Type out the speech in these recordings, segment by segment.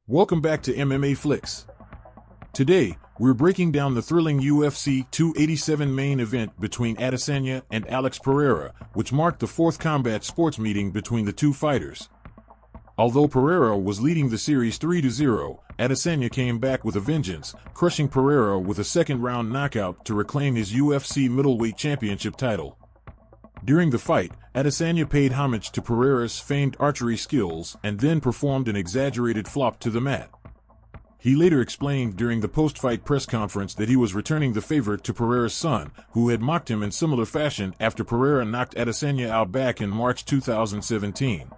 Welcome back to MMA Flicks. Today, we're breaking down the thrilling UFC 287 main event between Adesanya and Alex Pereira, which marked the fourth combat sports meeting between the two fighters. Although Pereira was leading the series 3-0, Adesanya came back with a vengeance, crushing Pereira with a second-round knockout to reclaim his UFC middleweight championship title. During the fight, Adesanya paid homage to Pereira's famed archery skills and then performed an exaggerated flop to the mat. He later explained during the post-fight press conference that he was returning the favor to Pereira's son, who had mocked him in similar fashion after Pereira knocked Adesanya out back in March 2017.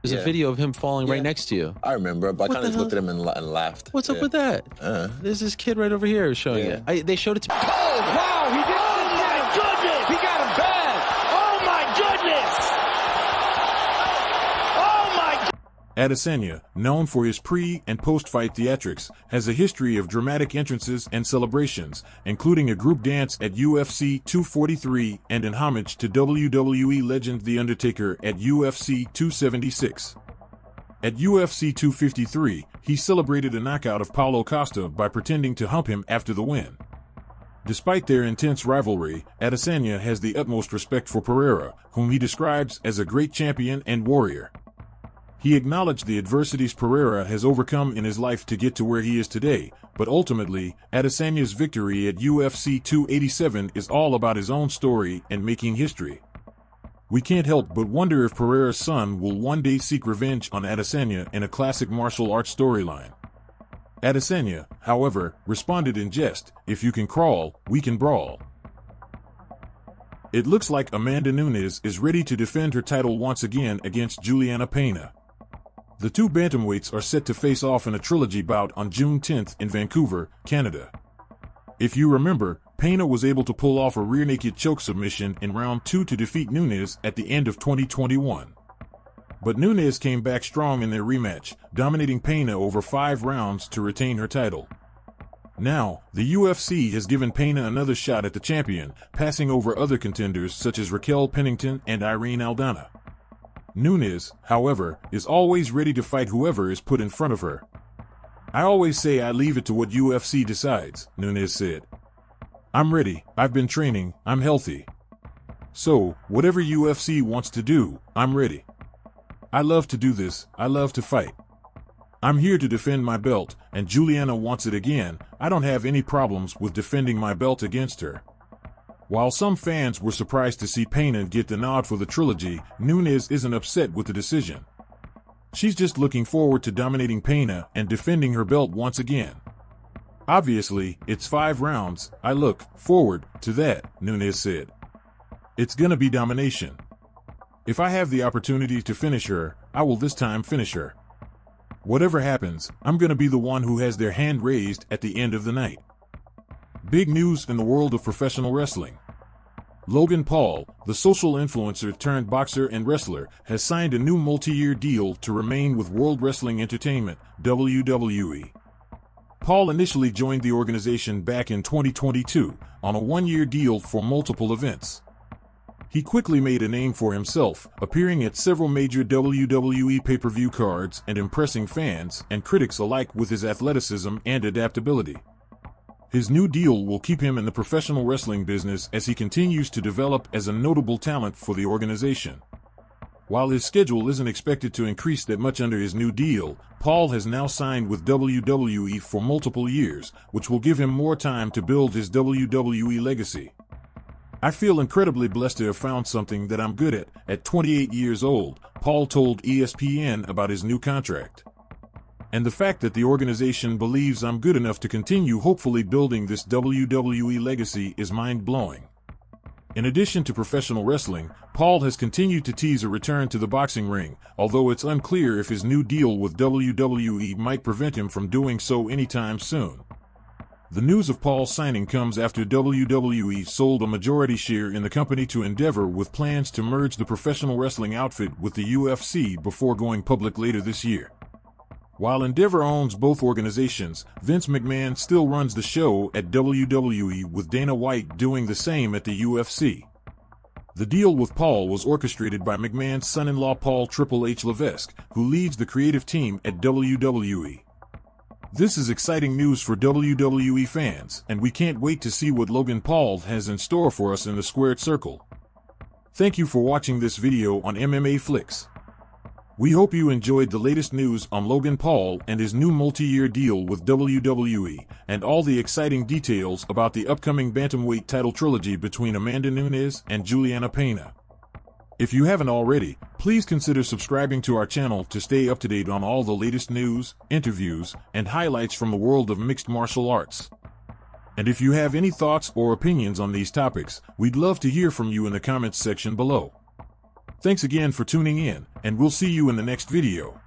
There's a video of him falling right next to you. I remember, but I kind of looked at him and laughed. What's up with that? There's this kid right over here showing it. They showed it to me. Oh, wow, he did. Oh, my goodness. He got him bad. Oh, my goodness. Oh, my. Adesanya, known for his pre- and post-fight theatrics, has a history of dramatic entrances and celebrations, including a group dance at UFC 243 and an homage to WWE legend The Undertaker at UFC 276. At UFC 253, he celebrated a knockout of Paulo Costa by pretending to hump him after the win. Despite their intense rivalry, Adesanya has the utmost respect for Pereira, whom he describes as a great champion and warrior. He acknowledged the adversities Pereira has overcome in his life to get to where he is today, but ultimately, Adesanya's victory at UFC 287 is all about his own story and making history. We can't help but wonder if Pereira's son will one day seek revenge on Adesanya in a classic martial arts storyline. Adesanya, however, responded in jest, "If you can crawl, we can brawl." It looks like Amanda Nunes is ready to defend her title once again against Julianna Pena. The two bantamweights are set to face off in a trilogy bout on June 10th in Vancouver, Canada. If you remember, Pena was able to pull off a rear naked choke submission in round 2 to defeat Nunes at the end of 2021. But Nunes came back strong in their rematch, dominating Pena over 5 rounds to retain her title. Now, the UFC has given Pena another shot at the champion, passing over other contenders such as Raquel Pennington and Irene Aldana. Nunes, however, is always ready to fight whoever is put in front of her. "I always say I leave it to what UFC decides," Nunes said. "I'm ready, I've been training, I'm healthy. So, whatever UFC wants to do, I'm ready. I love to do this, I love to fight. I'm here to defend my belt, and Julianna wants it again. I don't have any problems with defending my belt against her." While some fans were surprised to see Pena get the nod for the trilogy, Nunes isn't upset with the decision. She's just looking forward to dominating Pena and defending her belt once again. "Obviously, it's 5 rounds, I look forward to that," Nunes said. "It's gonna be domination. If I have the opportunity to finish her, I will this time finish her. Whatever happens, I'm gonna be the one who has their hand raised at the end of the night." Big news in the world of professional wrestling. Logan Paul, the social influencer turned boxer and wrestler, has signed a new multi-year deal to remain with World Wrestling Entertainment, WWE. Paul initially joined the organization back in 2022, on a 1-year deal for multiple events. He quickly made a name for himself, appearing at several major WWE pay-per-view cards and impressing fans and critics alike with his athleticism and adaptability. His new deal will keep him in the professional wrestling business as he continues to develop as a notable talent for the organization. While his schedule isn't expected to increase that much under his new deal, Paul has now signed with WWE for multiple years, which will give him more time to build his WWE legacy. "I feel incredibly blessed to have found something that I'm good at 28 years old," Paul told ESPN about his new contract. "And the fact that the organization believes I'm good enough to continue hopefully building this WWE legacy is mind-blowing." In addition to professional wrestling, Paul has continued to tease a return to the boxing ring, although it's unclear if his new deal with WWE might prevent him from doing so anytime soon. The news of Paul's signing comes after WWE sold a majority share in the company to Endeavor, with plans to merge the professional wrestling outfit with the UFC before going public later this year. While Endeavor owns both organizations, Vince McMahon still runs the show at WWE, with Dana White doing the same at the UFC. The deal with Paul was orchestrated by McMahon's son-in-law Paul Triple H Levesque, who leads the creative team at WWE. This is exciting news for WWE fans, and we can't wait to see what Logan Paul has in store for us in the squared circle. Thank you for watching this video on MMA Flicks. We hope you enjoyed the latest news on Logan Paul and his new multi-year deal with WWE, and all the exciting details about the upcoming bantamweight title trilogy between Amanda Nunes and Julianna Pena. If you haven't already, please consider subscribing to our channel to stay up to date on all the latest news, interviews, and highlights from the world of mixed martial arts. And if you have any thoughts or opinions on these topics, we'd love to hear from you in the comments section below. Thanks again for tuning in, and we'll see you in the next video.